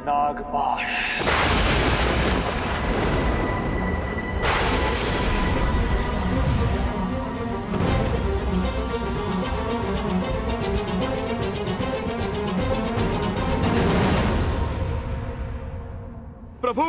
नागपाश। प्रभु,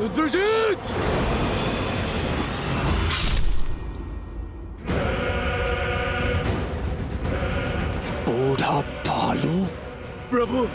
इंद्रजीत! बूढ़ा भालू। प्रभु,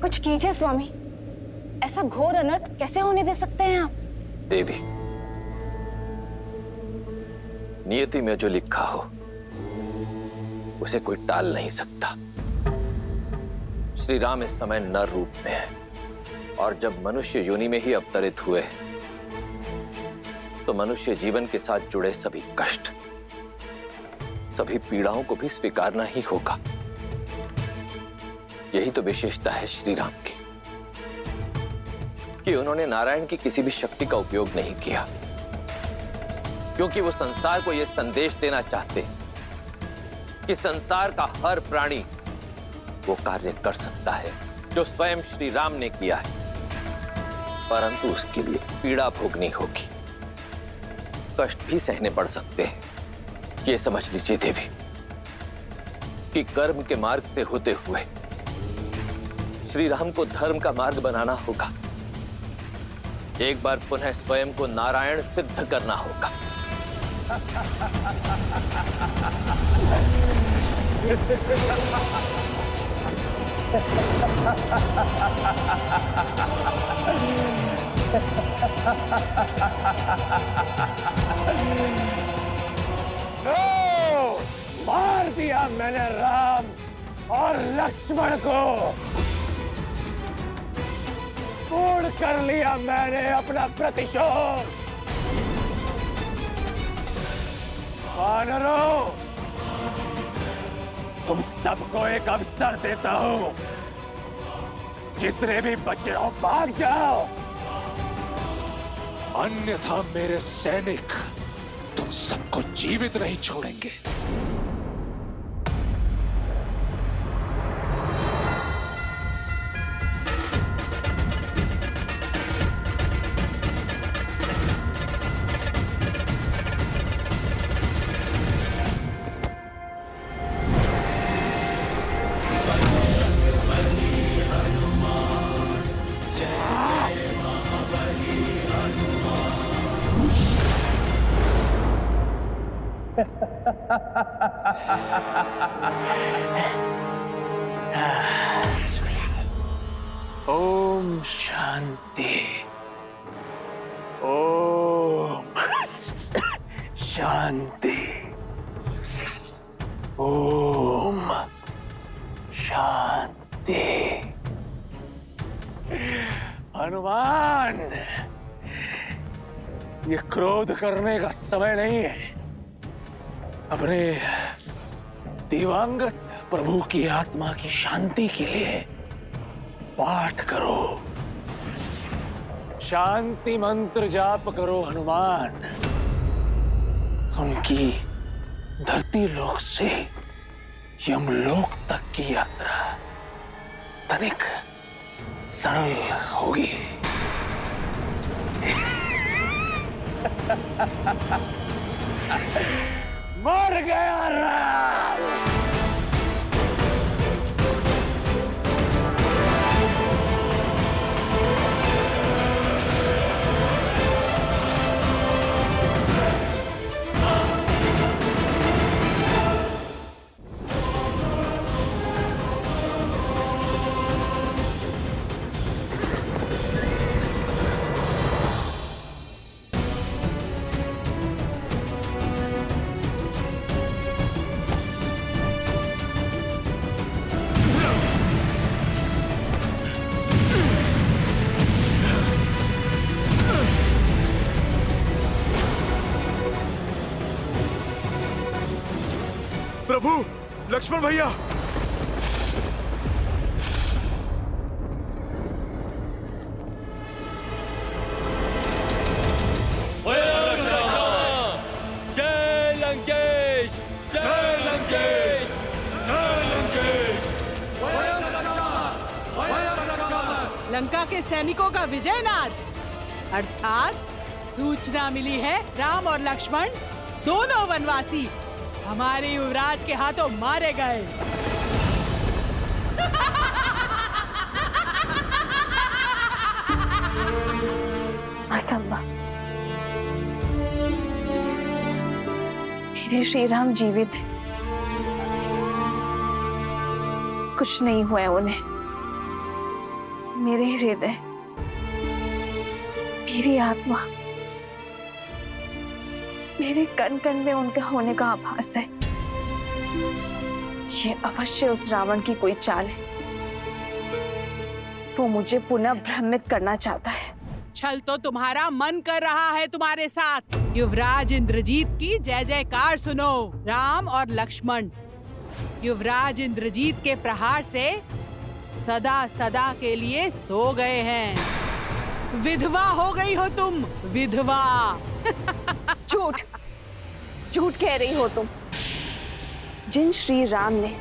कुछ कीजिए स्वामी, ऐसा घोर अनर्थ कैसे होने दे सकते हैं आप? देवी, नियति में जो लिखा हो उसे कोई टाल नहीं सकता। श्री राम इस समय नर रूप में है और जब मनुष्य योनि में ही अवतरित हुए तो मनुष्य जीवन के साथ जुड़े सभी कष्ट, सभी पीड़ाओं को भी स्वीकारना ही होगा। यही तो विशेषता है श्री राम की कि उन्होंने नारायण की किसी भी शक्ति का उपयोग नहीं किया, क्योंकि वो संसार को यह संदेश देना चाहते कि संसार का हर प्राणी वो कार्य कर सकता है जो स्वयं श्री राम ने किया है, परंतु उसके लिए पीड़ा भोगनी होगी, कष्ट भी सहने पड़ सकते हैं। ये समझ लीजिए देवी कि कर्म के मार्ग से होते हुए श्री राम को धर्म का मार्ग बनाना होगा। एक बार पुनः स्वयं को नारायण सिद्ध करना होगा। नो! मार दिया मैंने राम और लक्ष्मण को, पूर्ण कर लिया मैंने अपना प्रतिशोध। वानरों, तुम सबको एक अवसर देता हूं, जितने भी बचे हो भाग जाओ, अन्यथा मेरे सैनिक तुम सबको जीवित नहीं छोड़ेंगे। ओम शांति, ओम शांति, ओम शांति। हनुमान, ये क्रोध करने का समय नहीं है। अपने दिवंगत प्रभु की आत्मा की शांति के लिए पाठ करो, शांति मंत्र जाप करो हनुमान। उनकी धरती लोक से यमलोक तक की यात्रा तनिक सरल होगी। मर गया राम। प्रभु, लक्ष्मण भैया। जय लंकेश, जय लंकेश, जय लंकेश। लंका के सैनिकों का विजयनाद, अर्थात सूचना मिली है राम और लक्ष्मण दोनों वनवासी हमारे युवराज के हाथों मारे गए। असंभव। मेरे श्री राम जीवित हैं। कुछ नहीं हुआ है उन्हें। मेरे हृदय, मेरी आत्मा, मेरे कण कण में उनका होने का आभास है। ये अवश्य उस रावण की कोई चाल है। वो मुझे पुनः भ्रमित करना चाहता है। छल तो तुम्हारा मन कर रहा है तुम्हारे साथ। युवराज इंद्रजीत की जय जयकार सुनो। राम और लक्ष्मण युवराज इंद्रजीत के प्रहार से सदा सदा के लिए सो गए हैं। विधवा हो गई हो तुम, विधवा। झूठ, झूठ कह रही हो तुम। जिन श्री राम ने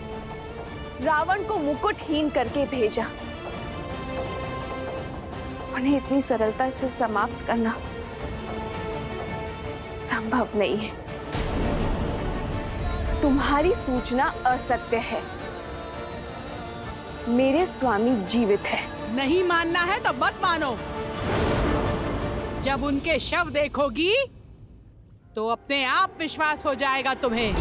रावण को मुकुटहीन करके भेजा, उन्हें इतनी सरलता से समाप्त करना संभव नहीं है। तुम्हारी सूचना असत्य है। मेरे स्वामी जीवित है। नहीं मानना है तो मत मानो। जब उनके शव देखोगी तो अपने आप विश्वास हो जाएगा तुम्हें।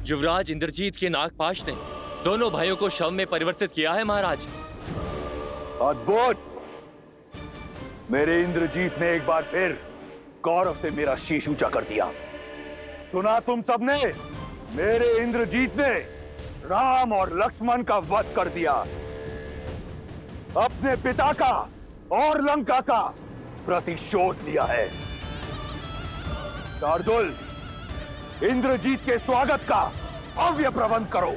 युवराज इंद्रजीत के नागपाश ने दोनों भाइयों को शव में परिवर्तित किया है महाराज। अद्भुत। मेरे इंद्रजीत ने एक बार फिर गौरव से मेरा शीश ऊंचा कर दिया। सुना तुम सबने? मेरे इंद्रजीत ने राम और लक्ष्मण का वध कर दिया। अपने पिता का और लंका का प्रतिशोध लिया है। शार्दुल, इंद्रजीत के स्वागत का भव्य प्रबंध करो।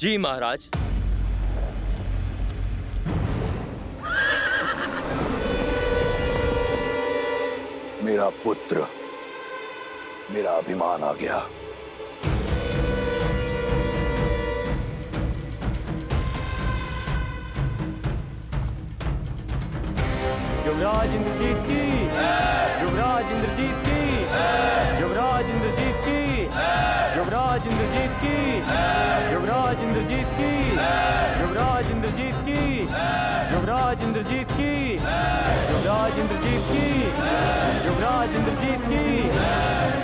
जी महाराज। मेरा पुत्र, मेरा अभिमान आ गया। युवराज इंद्रजीत की, युवराज इंद्रजीत की, युवराज इंद्रजीत की, युवराज इंद्रजीत की, युवराज इंद्रजीत की, युवराज इंद्रजीत की, युवराज इंद्रजीत की, युवराज इंद्रजीत की, युवराज इंद्रजीत की,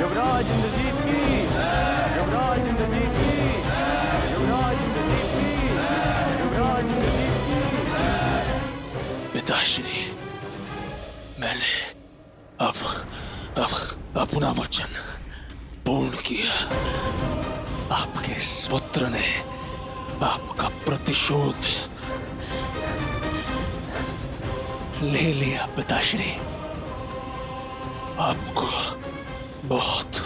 युवराज इंद्रजीत की, युवराज इंद्रजीत की, युवराज इंद्रजीत की, युवराज इंद्रजीत की। पिताश्री, मैंने अब अब अपना वचन पूर्ण किया। आपके इस पुत्र ने आपका प्रतिशोध ले लिया पिताश्री। आपको बहुत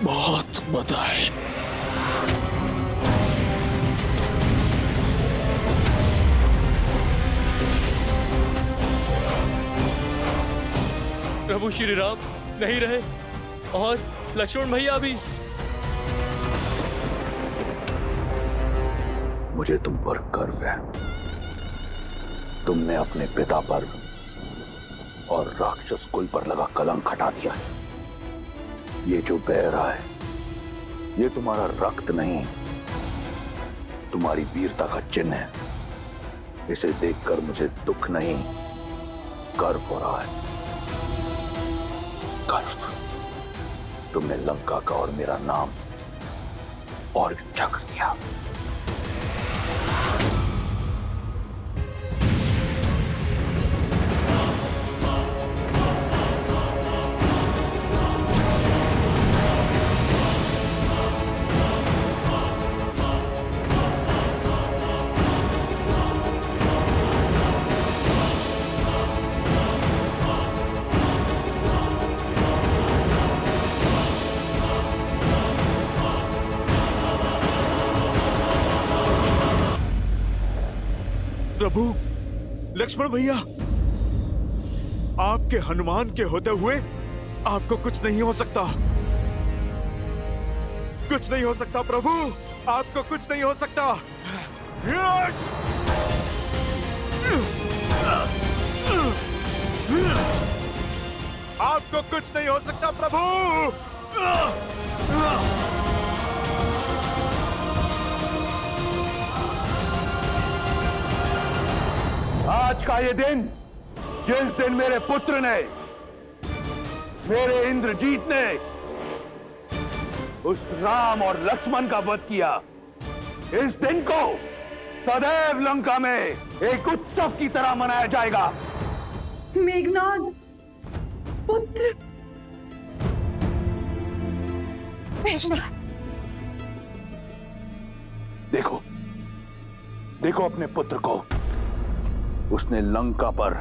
बहुत बधाई। प्रभु श्री राम नहीं रहे और लक्ष्मण भैया भी। मुझे तुम पर गर्व है। तुमने अपने पिता पर और राक्षस कुल पर लगा कलंक हटा दिया है। ये जो बह रहा है, ये तुम्हारा रक्त नहीं, तुम्हारी वीरता का चिन्ह है। इसे देखकर मुझे दुख नहीं, गर्व हो रहा है। गर्व। तुमने लंका का और मेरा नाम और भी ऊंचा कर दिया। प्रभु लक्ष्मण भैया, आपके हनुमान के होते हुए आपको कुछ नहीं हो सकता। कुछ नहीं हो सकता प्रभु, आपको कुछ नहीं हो सकता। आपको कुछ नहीं हो सकता प्रभु। आज का ये दिन, जिस दिन मेरे पुत्र ने, मेरे इंद्रजीत ने उस राम और लक्ष्मण का वध किया, इस दिन को सदैव लंका में एक उत्सव की तरह मनाया जाएगा। मेघनाद पुत्र। देखो, देखो अपने पुत्र को। उसने लंका पर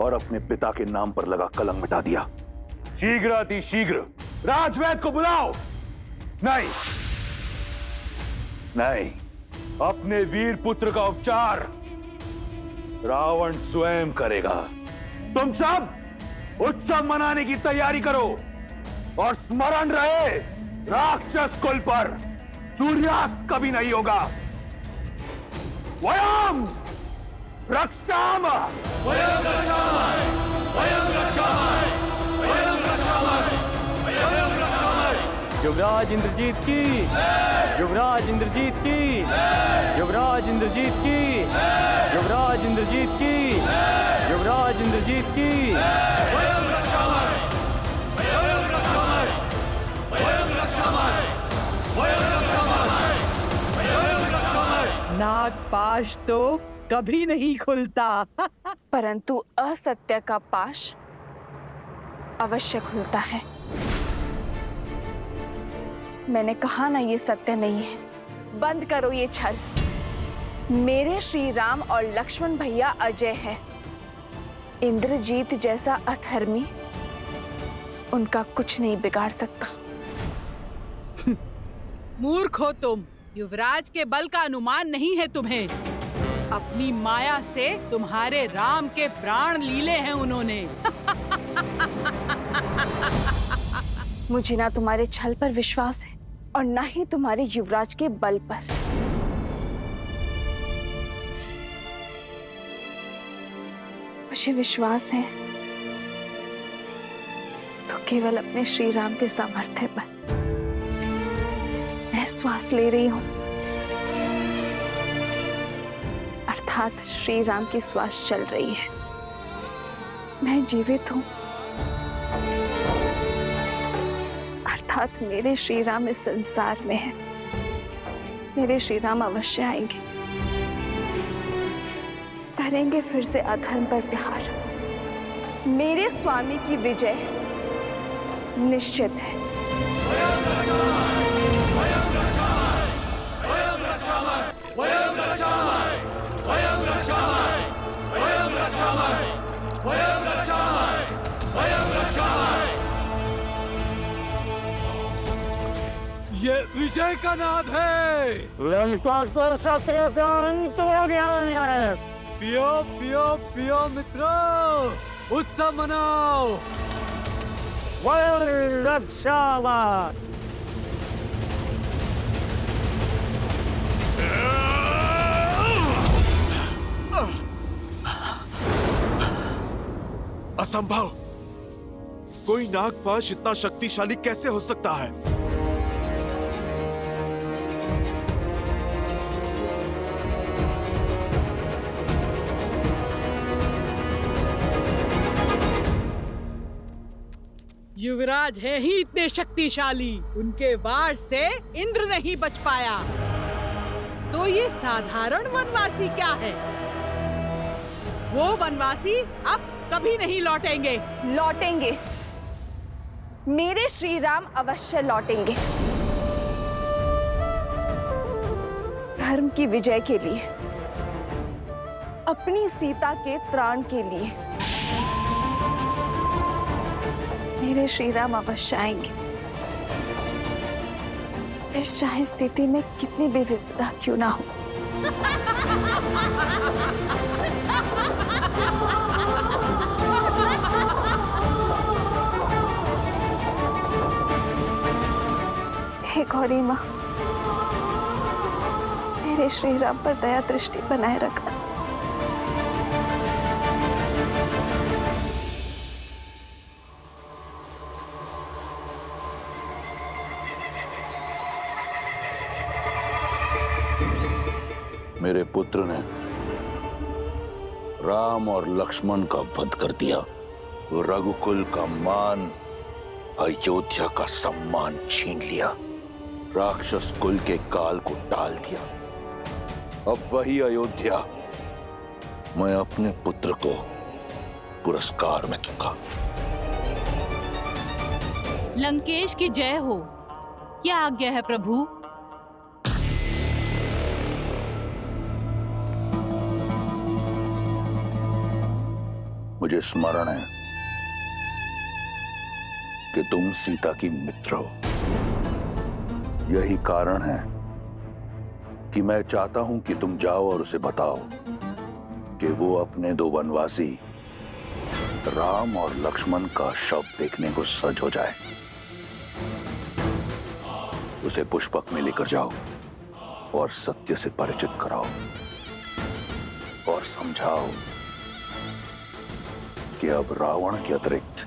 और अपने पिता के नाम पर लगा कलंक मिटा दिया। शीघ्र अति शीघ्र राजवैद्य को बुलाओ। नहीं नहीं, अपने वीर पुत्र का उपचार रावण स्वयं करेगा। तुम सब उत्सव मनाने की तैयारी करो और स्मरण रहे, राक्षस कुल पर सूर्यास्त कभी नहीं होगा। वयम रक्षामः, वयं रक्षामः, वयं रक्षामः, वयं रक्षामः, वयं रक्षामः। युवराज इंद्रजीत की, युवराज इंद्रजीत की, युवराज इंद्रजीत की, युवराज इंद्रजीत की, युवराज इंद्रजीत की। वयं रक्षामः, वयं रक्षामः, वयं रक्षामः, वयं रक्षामः, वयं रक्षामः। नागपाश तो कभी नहीं खुलता। परंतु असत्य का पाश अवश्य खुलता है। मैंने कहा ना, ये सत्य नहीं है। बंद करो ये छल। मेरे श्री राम और लक्ष्मण भैया अजय है। इंद्रजीत जैसा अधर्मी उनका कुछ नहीं बिगाड़ सकता। मूर्ख हो तुम। युवराज के बल का अनुमान नहीं है तुम्हें। अपनी माया से तुम्हारे राम के प्राण लीले हैं उन्होंने। मुझे ना तुम्हारे छल पर विश्वास है और ना ही तुम्हारे युवराज के बल पर। मुझे विश्वास है तो केवल अपने श्री राम के सामर्थ्य पर। मैं श्वास ले रही हूं, अर्थात श्री राम की श्वास चल रही है। मैं जीवित हूं, अर्थात मेरे श्री राम इस संसार में है। मेरे श्री राम अवश्य आएंगे, करेंगे फिर से अधर्म पर प्रहार मेरे स्वामी की विजय निश्चित है। ये विजय का नाद है। पियो पियो पियो मित्रों, उत्सव मनाओ। असंभव। कोई नागपाश इतना शक्तिशाली कैसे हो सकता है? युवराज है ही इतने शक्तिशाली, उनके वार से इंद्र नहीं बच पाया, तो ये साधारण वनवासी क्या है? वो वनवासी अब कभी नहीं लौटेंगे। लौटेंगे, मेरे श्री राम अवश्य लौटेंगे। धर्म की विजय के लिए, अपनी सीता के त्राण के लिए मेरे श्री राम अवश्य आएंगे। फिर चाहे स्थिति में कितनी भी विपदा क्यों ना हो। हे गौरी माँ, मेरे श्री राम पर दया दृष्टि बनाए रखना। मेरे पुत्र ने राम और लक्ष्मण का वध कर दिया, रघुकुल का मान, अयोध्या का सम्मान छीन लिया, राक्षस कुल के काल को टाल दिया। अब वही अयोध्या मैं अपने पुत्र को पुरस्कार में दूंगा। लंकेश की जय हो। क्या आज्ञा है प्रभु? मुझे स्मरण है कि तुम सीता की मित्र हो। यही कारण है कि मैं चाहता हूं कि तुम जाओ और उसे बताओ कि वो अपने दो वनवासी राम और लक्ष्मण का शव देखने को सज हो जाए। उसे पुष्पक में लेकर जाओ और सत्य से परिचित कराओ और समझाओ कि अब रावण के अतिरिक्त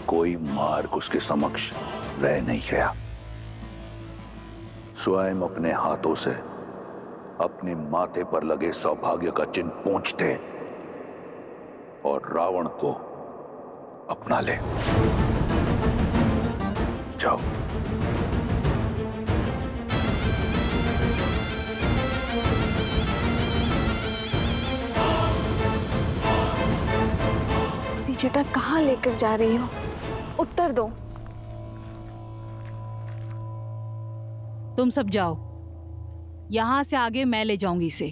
कोई मार्ग उसके समक्ष रह नहीं गया। स्वयं अपने हाथों से अपने माथे पर लगे सौभाग्य का चिन्ह पोंछते और रावण को अपना ले। जाओ। बेटा कहाँ लेकर जा रही हो? उत्तर दो। तुम सब जाओ, यहां से आगे मैं ले जाऊंगी इसे।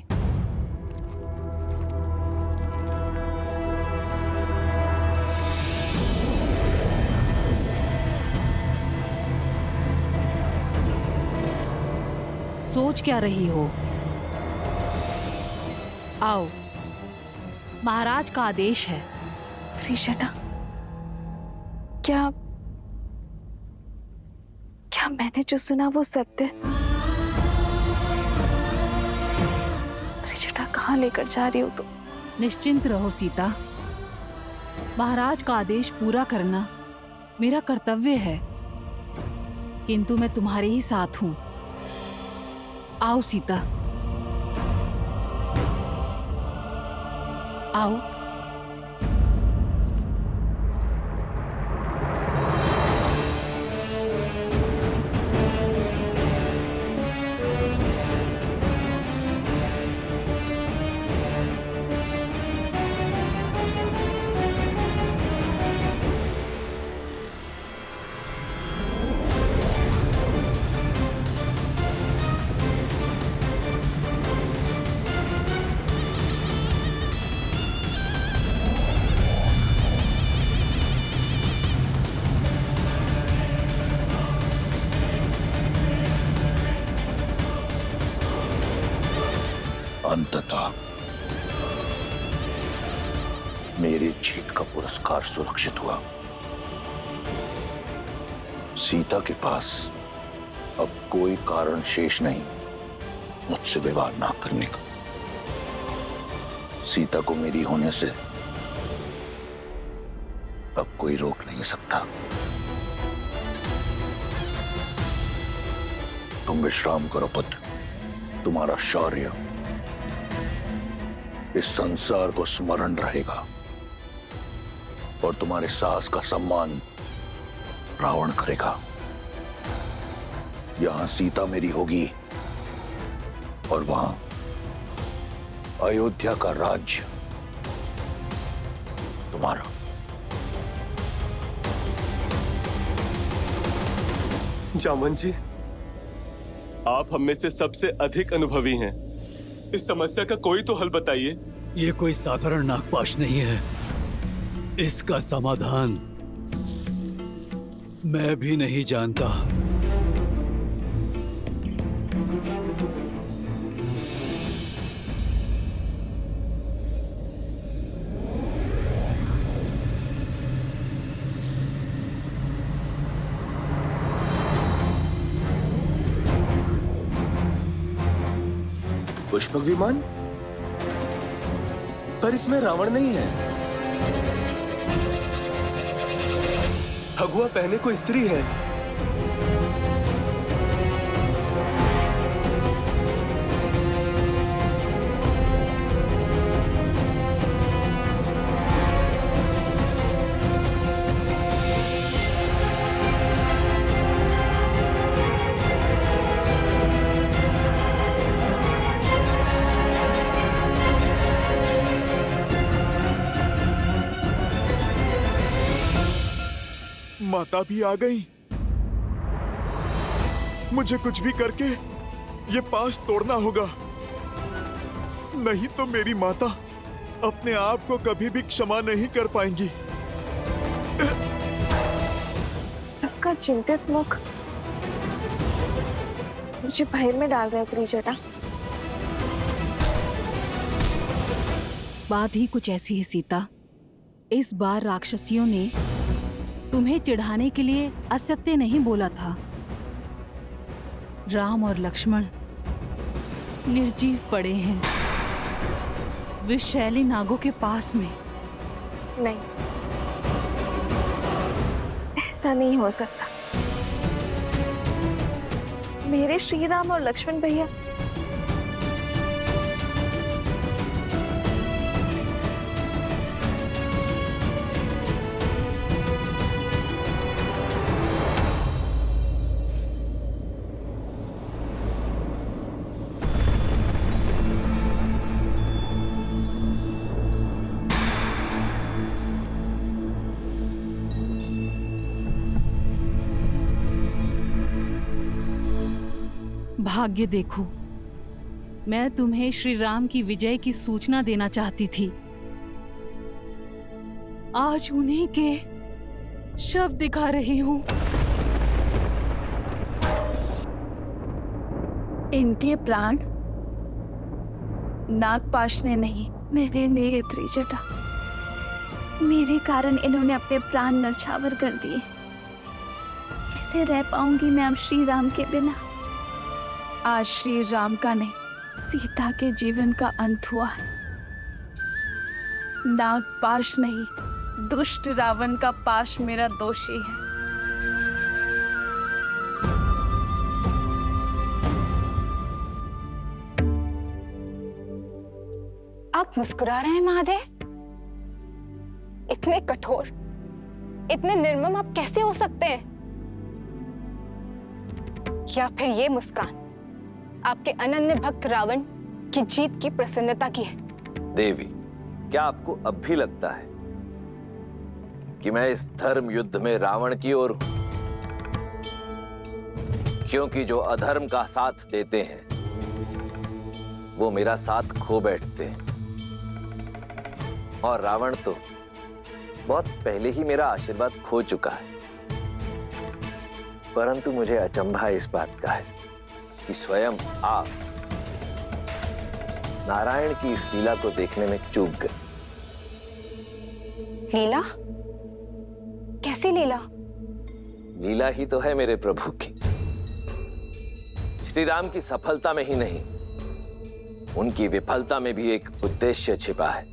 सोच क्या रही हो? आओ, महाराज का आदेश है। कृष्णा, क्या मैंने जो सुना वो सत्य? कृष्णा, कहाँ लेकर जा रही हो तुम? निश्चिंत रहो सीता, महाराज का आदेश पूरा करना मेरा कर्तव्य है, किंतु मैं तुम्हारे ही साथ हूं। आओ सीता, आओ। अंततः मेरी जीत का पुरस्कार सुरक्षित हुआ। सीता के पास अब कोई कारण शेष नहीं मुझसे विवाह ना करने का। सीता को मेरी होने से अब कोई रोक नहीं सकता। तुम विश्राम करो पुत्र। तुम्हारा शौर्य इस संसार को स्मरण रहेगा और तुम्हारे साहस का सम्मान रावण करेगा। यहां सीता मेरी होगी और वहां अयोध्या का राज्य तुम्हारा। जामवंत जी, आप हम में से सबसे अधिक अनुभवी हैं। इस समस्या का कोई तो हल बताइए। ये कोई साधारण नागपाश नहीं है। इसका समाधान मैं भी नहीं जानता। पुष्पक विमान? पर इसमें रावण नहीं है। भगवा पहने को स्त्री है। माता भी आ गई। मुझे कुछ भी करके ये पाश तोड़ना होगा, नहीं तो मेरी माता अपने आप को कभी भी क्षमा नहीं कर पाएंगी। सबका चिंतित मुख मुझे भय में डाल रहा है त्रिजटा। बात ही कुछ ऐसी है सीता। इस बार राक्षसियों ने तुम्हें चिढ़ाने के लिए असत्य नहीं बोला था। राम और लक्ष्मण निर्जीव पड़े हैं विषैली नागों के पास में। नहीं, ऐसा नहीं हो सकता। मेरे श्री राम और लक्ष्मण भैया भाग्य देखो, मैं तुम्हें श्री राम की विजय की सूचना देना चाहती थी। आज उन्हीं के शव दिखा रही हूं। इनके प्राण नागपाश ने नहीं, मेरे लिए त्रिजटा। मेरे कारण इन्होंने अपने प्राण नछावर कर दिए। कैसे रह पाऊंगी मैं अब श्री राम के बिना। आज श्री राम का नहीं, सीता के जीवन का अंत हुआ है। नागपाश नहीं, दुष्ट रावण का पाश मेरा दोषी है। आप मुस्कुरा रहे हैं महादेव? इतने कठोर, इतने निर्मम आप कैसे हो सकते हैं? या फिर ये मुस्कान आपके अनन्य भक्त रावण की जीत की प्रसन्नता की है? देवी, क्या आपको अब भी लगता है कि मैं इस धर्म युद्ध में रावण की ओर हूं? क्योंकि जो अधर्म का साथ देते हैं वो मेरा साथ खो बैठते हैं, और रावण तो बहुत पहले ही मेरा आशीर्वाद खो चुका है। परंतु मुझे अचंभा इस बात का है कि स्वयं आप नारायण की इस लीला को देखने में चूक गए। लीला? कैसी लीला? लीला ही तो है मेरे प्रभु की। श्री राम की सफलता में ही नहीं, उनकी विफलता में भी एक उद्देश्य छिपा है।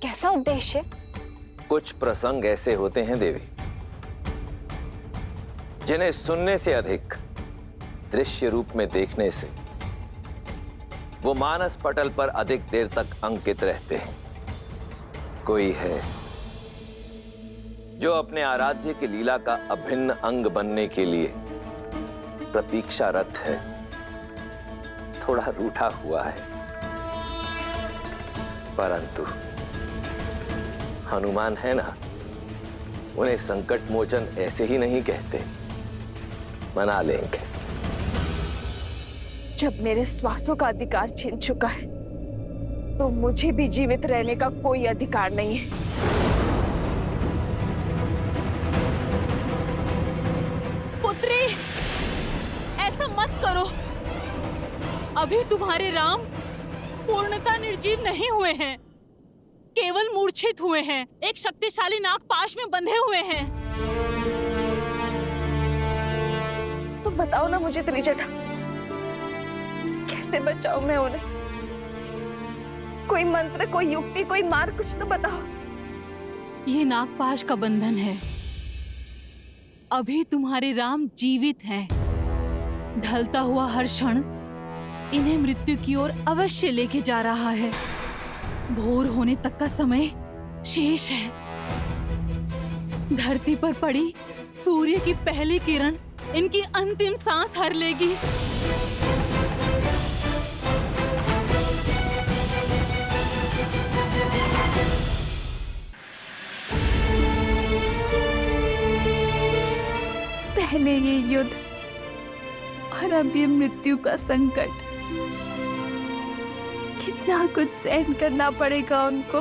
कैसा उद्देश्य? कुछ प्रसंग ऐसे होते हैं देवी, जिन्हें सुनने से अधिक दृश्य रूप में देखने से वो मानस पटल पर अधिक देर तक अंकित रहते हैं। कोई है जो अपने आराध्य की लीला का अभिन्न अंग बनने के लिए प्रतीक्षारत है, थोड़ा रूठा हुआ है। परंतु हनुमान है ना, उन्हें संकट मोचन ऐसे ही नहीं कहते, मना लेंगे। जब मेरे श्वासों का अधिकार छीन चुका है तो मुझे भी जीवित रहने का कोई अधिकार नहीं है। पुत्री, ऐसा मत करो। अभी तुम्हारे राम पूर्णतः निर्जीव नहीं हुए हैं, केवल मूर्छित हुए हैं, एक शक्तिशाली नागपाश में बंधे हुए हैं। तो बताओ ना मुझे त्रिजटा, कैसे बचाऊं मैं उन्हें? कोई मंत्र, कोई युक्ति, कोई मार्ग, कुछ तो बताओ। ये नागपाश का बंधन है। अभी तुम्हारे राम जीवित हैं। ढलता हुआ हर क्षण इन्हें मृत्यु की ओर अवश्य लेके जा रहा है। भोर होने तक का समय शेष है। धरती पर पड़ी सूर्य की पहली किरण इनकी अंतिम सांस हर लेगी। पहले ये युद्ध और अब ये मृत्यु का संकट, कितना कुछ सहन करना पड़ेगा उनको।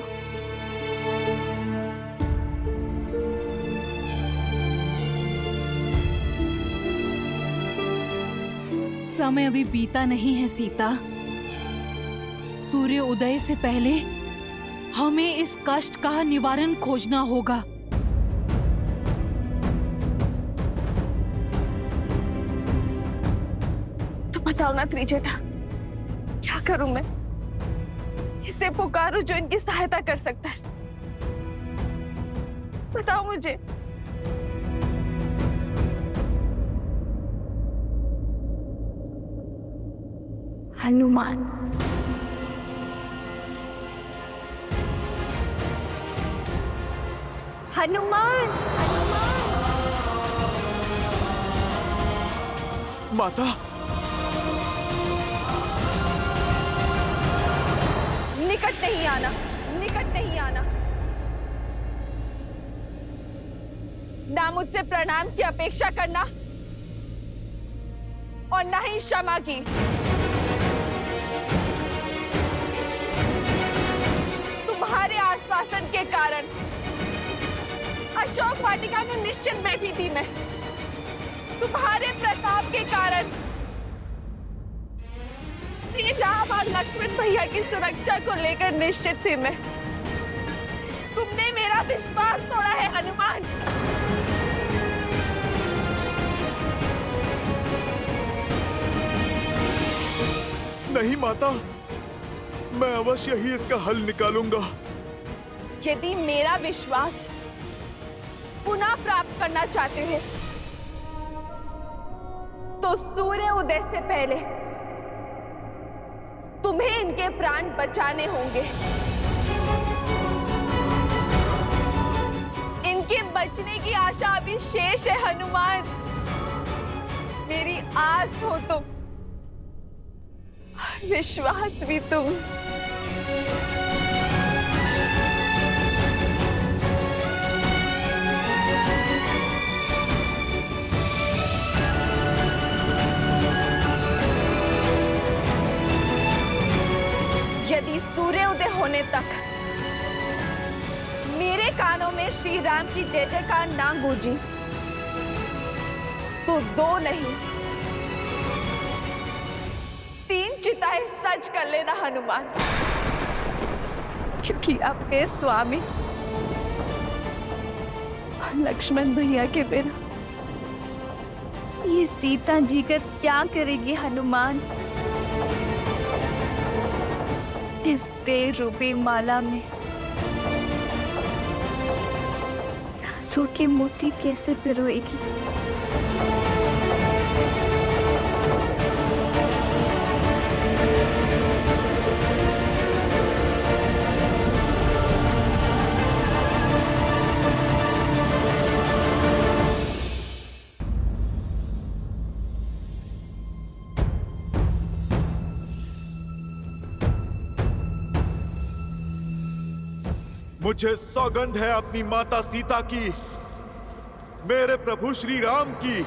समय अभी बीता नहीं है सीता। सूर्य उदय से पहले हमें इस कष्ट का निवारण खोजना होगा। तो बताओ ना त्रिजटा, क्या करूं मैं? इसे पुकारूं जो इनकी सहायता कर सकता है। बताओ मुझे। हनुमान। हनुमान। माता, निकट नहीं आना, निकट नहीं आना। ना मुझसे प्रणाम की अपेक्षा करना और ना ही क्षमा की। तुम्हारे आश्वासन के कारण अशोक वाटिका में निश्चित बैठी थी मैं। तुम्हारे प्रताप के कारण श्री राम और लक्ष्मण भैया की सुरक्षा को लेकर निश्चित थी मैं। तुमने मेरा विश्वास तोड़ा है हनुमान। नहीं माता, मैं अवश्य ही इसका हल निकालूंगा। यदि मेरा विश्वास पुनः प्राप्त करना चाहते हैं तो सूर्य उदय से पहले तुम्हें इनके प्राण बचाने होंगे। इनके बचने की आशा अभी शेष है हनुमान। मेरी आस हो तुम, विश्वास भी तुम। यदि सूर्योदय होने तक मेरे कानों में श्री राम की जय जयकार ना गूंजी तो 2 नहीं चिताएं सच कर लेना हनुमान, क्योंकि अपने स्वामी और लक्ष्मण भैया के बिना ये सीता जी कर क्या करेगी हनुमान? इस देह रूपी माला में सांसों के मोती कैसे पिरोएगी? मुझे सौगंध है अपनी माता सीता की, मेरे प्रभु श्री राम की।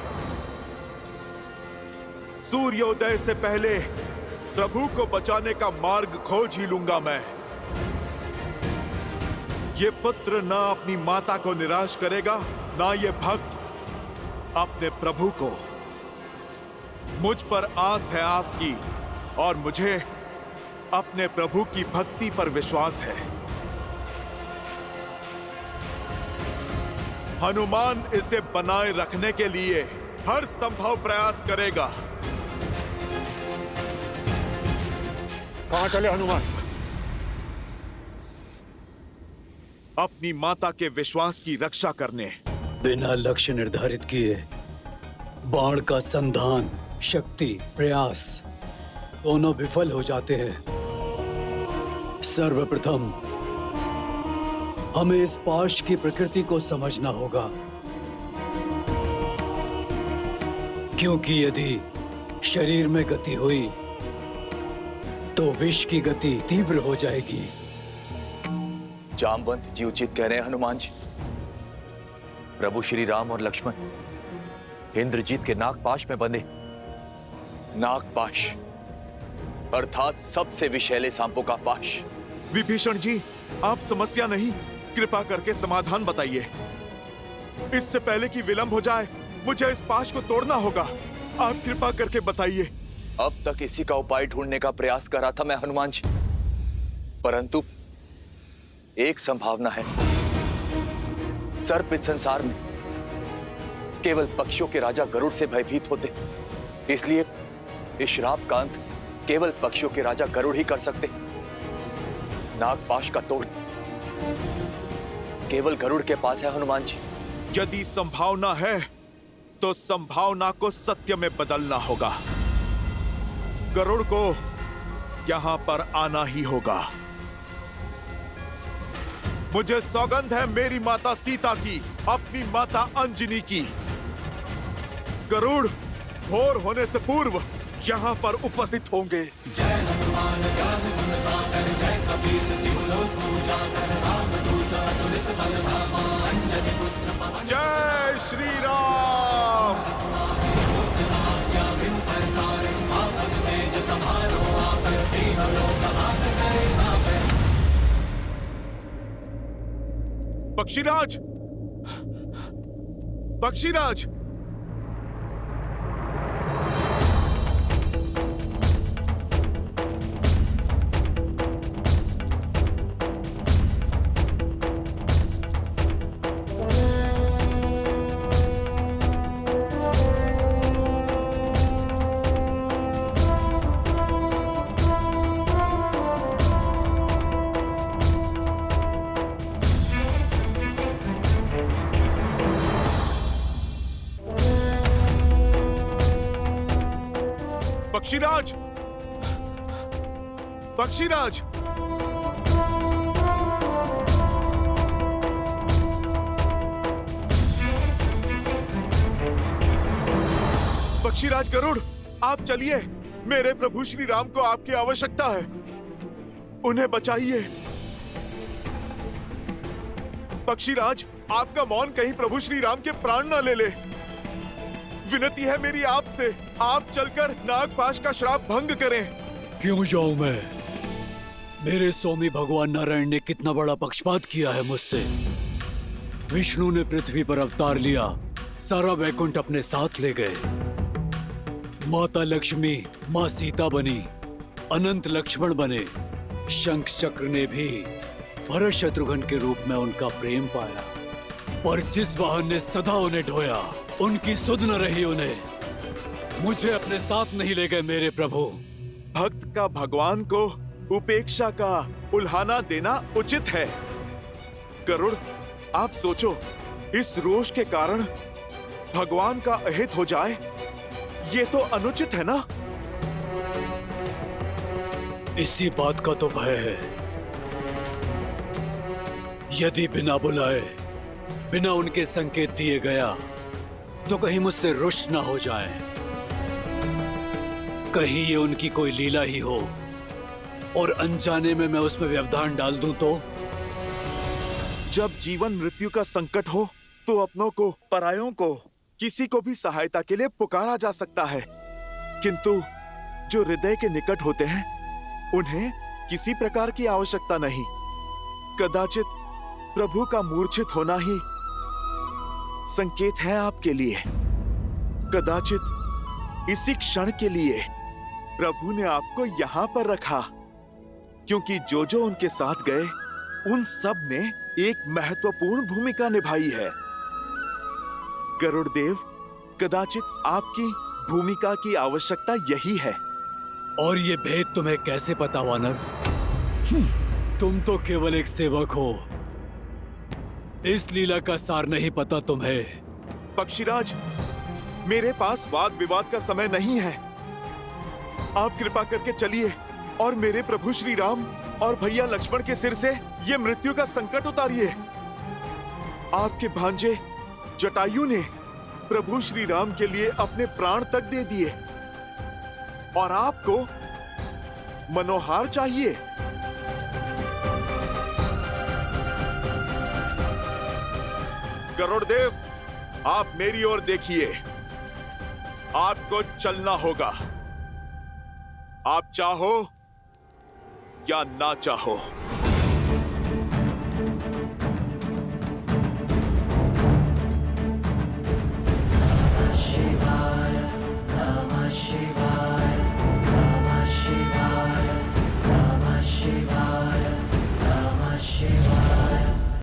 सूर्योदय से पहले प्रभु को बचाने का मार्ग खोज ही लूंगा मैं। ये पुत्र ना अपनी माता को निराश करेगा, ना ये भक्त अपने प्रभु को। मुझ पर आस है आपकी और मुझे अपने प्रभु की भक्ति पर विश्वास है। हनुमान इसे बनाए रखने के लिए हर संभव प्रयास करेगा। कहां चले हनुमान? अपनी माता के विश्वास की रक्षा करने। बिना लक्ष्य निर्धारित किए बाण का संधान, शक्ति, प्रयास दोनों विफल हो जाते हैं। सर्वप्रथम हमें इस पाश की प्रकृति को समझना होगा, क्योंकि यदि शरीर में गति हुई तो विष की गति तीव्र हो जाएगी। जामवंत जी उचित कह रहे हैं हनुमान जी। प्रभु श्री राम और लक्ष्मण इंद्रजीत के नागपाश में बंधे। नागपाश अर्थात सबसे विषैले सांपों का पाश। विभीषण जी, आप समस्या नहीं, कृपा करके समाधान बताइए। इससे पहले कि विलंब हो जाए, मुझे इस पाश को तोड़ना होगा। आप कृपा करके बताइए। अब तक इसी का उपाय ढूंढने का प्रयास कर रहा था मैं हनुमान जी, परंतु एक संभावना है। सर्प इस संसार में केवल पक्षियों के राजा गरुड़ से भयभीत होते, इसलिए इस श्राप का अंत केवल पक्षियों के राजा गरुड़ ही कर सकते। नागपाश का तोड़ केवल गरुड़ के पास है हनुमान जी। यदि संभावना है तो संभावना को सत्य में बदलना होगा। गरुड़ को यहां पर आना ही होगा। मुझे सौगंध है मेरी माता सीता की, अपनी माता अंजनी की। गरुड़ भोर होने से पूर्व यहां पर उपस्थित होंगे। जय हनुमान ज्ञान गुण सागर, जय कपीस तिहु लोक उजागर, रामदूत अतुलित बल धामा, अंजनी पुत्र पवन। जय श्री राम। पक्षीराज, पक्षीराज, पक्षीराज, पक्षीराज, पक्षीराज गरुड़, आप चलिए। मेरे प्रभु श्री राम को आपकी आवश्यकता है, उन्हें बचाइए। पक्षीराज, आपका मौन कहीं प्रभु श्री राम के प्राण न ले ले। विनती है मेरी आपसे, आप चलकर नागपाश का श्राप भंग करें। क्यों जाऊं मैं? मेरे स्वामी भगवान नारायण ने कितना बड़ा पक्षपात किया है मुझसे। विष्णु ने पृथ्वी पर अवतार लिया, सारा वैकुंठ अपने साथ ले गए। माता लक्ष्मी माँ सीता बनी, अनंत लक्ष्मण बने, शंख चक्र ने भी भरत शत्रुघ्न के रूप में उनका प्रेम पाया, पर जिस वाहन ने सदा उन्हें ढोया, उनकी सुध न रही उन्हें। मुझे अपने साथ नहीं ले गए मेरे प्रभु। भक्त का भगवान को उपेक्षा का उल्हाना देना उचित है। गरुड़, आप सोचो, इस रोष के कारण भगवान का अहित हो जाए, ये तो अनुचित है ना? इसी बात का तो भय है। यदि बिना बुलाए, बिना उनके संकेत दिए गया, तो कहीं मुझसे रुष्ट ना हो जाए। कहीं ये उनकी कोई लीला ही हो और अनजाने में मैं उसमें व्यवधान डाल दूं तो? जब जीवन मृत्यु का संकट हो तो अपनों को, परायों को, किसी को भी सहायता के लिए पुकारा जा सकता है, किंतु जो हृदय के निकट होते हैं उन्हें किसी प्रकार की आवश्यकता नहीं। कदाचित प्रभु का मूर्छित होना ही संकेत है आपके लिए। कदाचित इसी क्षण के लिए प्रभु ने आपको यहां पर रखा, क्योंकि जो जो उनके साथ गए उन सब ने एक महत्वपूर्ण भूमिका निभाई है। गरुड़ देव, कदाचित आपकी भूमिका की आवश्यकता यही है। और ये भेद तुम्हें कैसे पता, वानर? तुम तो केवल एक सेवक हो, इस लीला का सार नहीं पता तुम्हें। पक्षीराज, मेरे पास वाद विवाद का समय नहीं है। आप कृपा करके चलिए और मेरे प्रभु श्री राम और भैया लक्ष्मण के सिर से ये मृत्यु का संकट उतारिए। आपके भांजे जटायु ने प्रभु श्री राम के लिए अपने प्राण तक दे दिए, और आपको मनोहार चाहिए। गरुड़ देव, आप मेरी ओर देखिए। आपको चलना होगा, आप चाहो या ना चाहो।